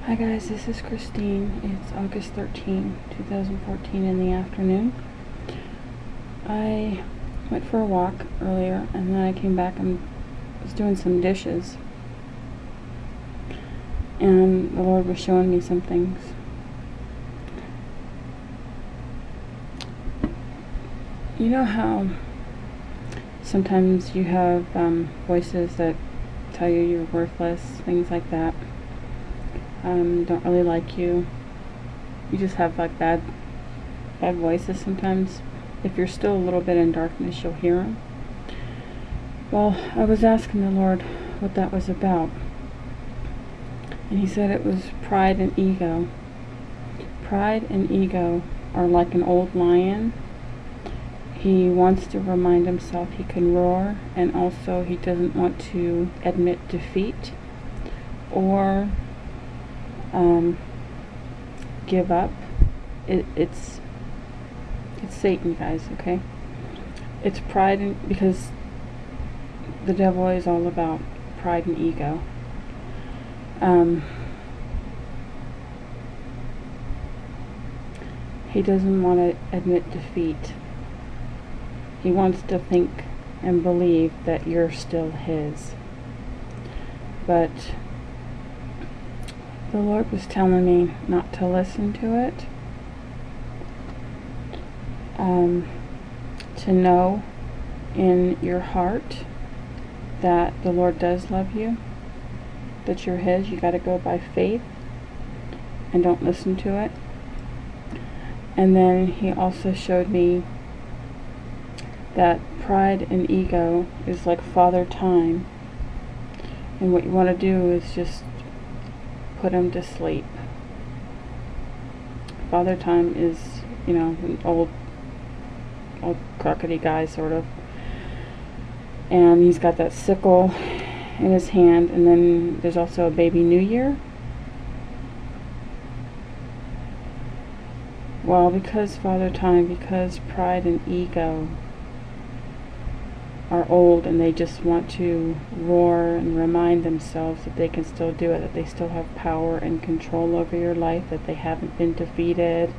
Hi guys, this is Christine. It's August 13, 2014 in the afternoon. I went for a walk earlier and then I came back and was doing some dishes. And the Lord was showing me some things. You know how sometimes you have voices that tell you you're worthless, things like that. Don't really like you. You just have like bad voices sometimes. If you're still a little bit in darkness, you'll hear them. Well, I was asking the Lord what that was about. And He said it was pride and ego. Pride and ego are like an old lion. He wants to remind himself he can roar, and also he doesn't want to admit defeat or give up. It's Satan, guys, okay? It's pride, because the devil is all about pride and ego. He doesn't want to admit defeat. He wants to think and believe that you're still his. But the Lord was telling me not to listen to it. To know in your heart that the Lord does love you, that you're his. You got to go by faith and don't listen to it. And then He also showed me that pride and ego is like Father Time, and what you want to do is just put him to sleep. Father Time is, an old crockety guy, sort of, and he's got that sickle in his hand. And then there's also a baby New Year. Well, because Father Time, because pride and ego are old and they just want to roar and remind themselves that they can still do it, that they still have power and control over your life, that they haven't been defeated,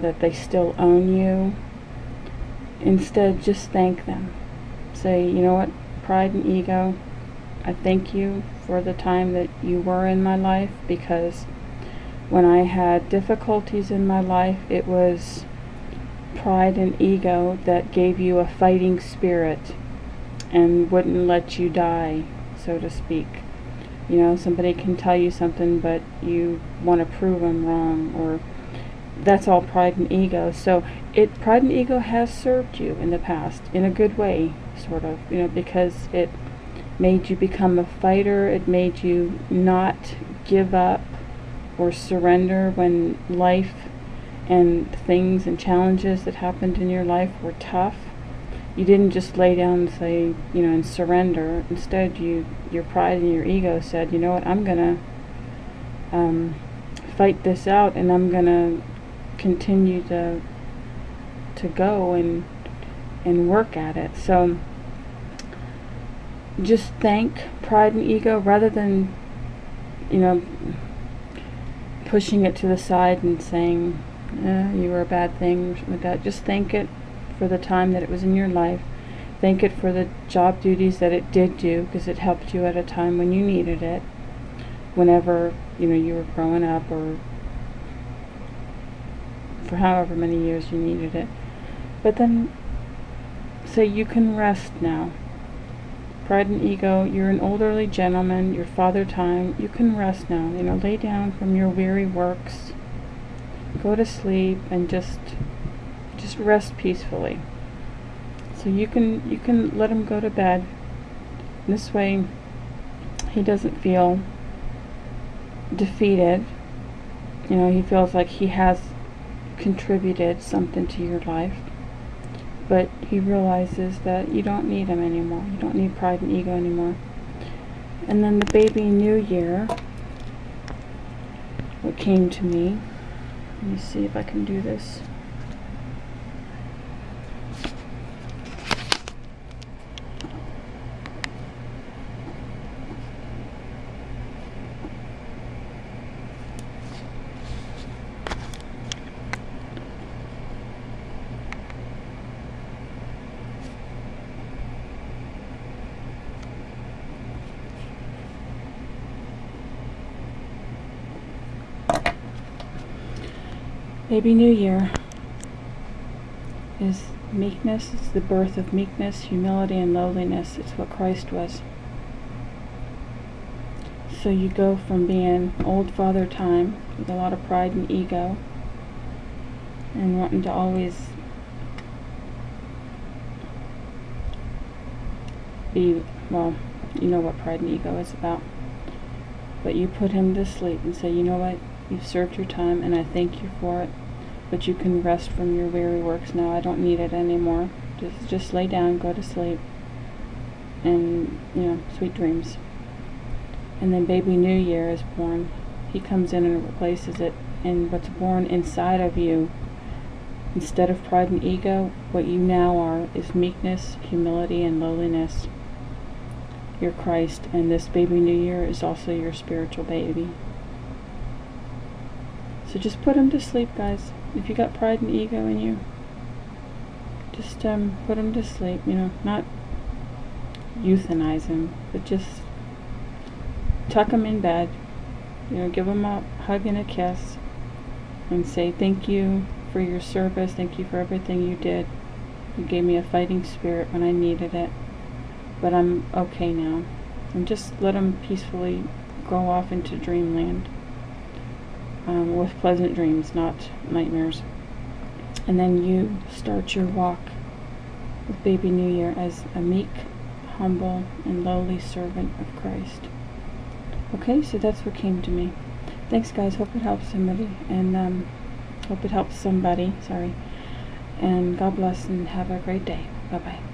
that they still own you. Instead, just thank them. Say, you know what, pride and ego, I thank you for the time that you were in my life, because when I had difficulties in my life, it was pride and ego that gave you a fighting spirit and wouldn't let you die, so to speak. Somebody can tell you something, but you want to prove them wrong, or that's all pride and ego. So pride and ego has served you in the past in a good way, sort of, because it made you become a fighter. It made you not give up or surrender when life and things and challenges that happened in your life were tough. You didn't just lay down and say, and surrender. Instead, your pride and your ego said, you know what, I'm gonna fight this out, and I'm gonna continue to go and work at it. So just thank pride and ego, rather than pushing it to the side and saying you were a bad thing or something like that. Just thank it for the time that it was in your life. Thank it for the job duties that it did do, because it helped you at a time when you needed it, whenever you were growing up, or for however many years you needed it. But then say, you can rest now. Pride and ego, you're an elderly gentleman, you're Father Time, you can rest now. Lay down from your weary works, go to sleep, and just rest peacefully. So you can let him go to bed. This way he doesn't feel defeated. He feels like he has contributed something to your life, but he realizes that you don't need him anymore. You don't need pride and ego anymore. And then the baby New Year, what came to me, let me see if I can do this. Baby New Year is meekness. It's the birth of meekness, humility, and lowliness. It's what Christ was. So you go from being old father time with a lot of pride and ego and wanting to always be, well, you know what pride and ego is about. But you put him to sleep and say, you know what, you've served your time and I thank you for it, but you can rest from your weary works now. I don't need it anymore. Just lay down, go to sleep, and, you know, sweet dreams. And then baby New Year is born. He comes in and replaces it, and what's born inside of you, instead of pride and ego, what you now are is meekness, humility, and lowliness. You're Christ, and this baby New Year is also your spiritual baby. So just put him to sleep, guys. If you got pride and ego in you, just put him to sleep. You know, not euthanize him, but just tuck him in bed. You know, give him a hug and a kiss, and say thank you for your service. Thank you for everything you did. You gave me a fighting spirit when I needed it. But I'm okay now. And just let him peacefully go off into dreamland with pleasant dreams, not nightmares. And then you start your walk with baby New Year as a meek, humble, and lowly servant of Christ. Okay, so that's what came to me. Thanks, guys. Hope it helps somebody, and hope it helps somebody. Sorry. And God bless, and have a great day. Bye-bye.